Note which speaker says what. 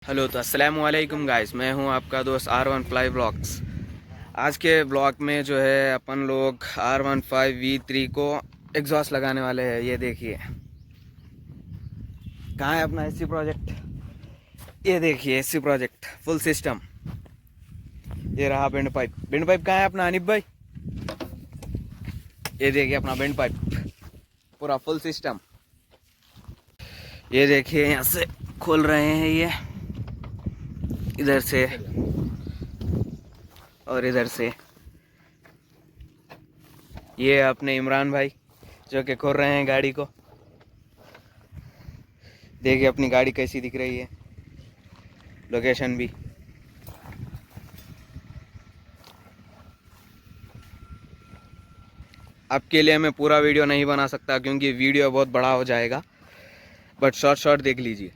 Speaker 1: Hello तो अस्सलामु अलैकुम गाइस, मैं हूं आपका दोस्त R15 ब्लॉग्स। आज के ब्लॉग में जो है अपन लोग R15 V3 को एग्जॉस्ट लगाने वाले हैं। ये देखिए कहाँ है अपना एसी प्रोजेक्ट। ये देखिए एसी प्रोजेक्ट फुल सिस्टम। ये रहा बेंड पाइप। बेंड पाइप कहाँ है अपना अनिप भाई? ये देखिए अपना बेंड पाइप पूरा फुल सिस्टम। ये देखिए यहाँ से खोल रहे हैं, ये इधर से और इधर से। ये अपने इमरान भाई जो कि खोल रहे हैं गाड़ी को। देखिए अपनी गाड़ी कैसी दिख रही है, लोकेशन भी। आपके लिए मैं पूरा वीडियो नहीं बना सकता क्योंकि वीडियो बहुत बड़ा हो जाएगा, बट शॉर्ट शॉर्ट देख लीजिए।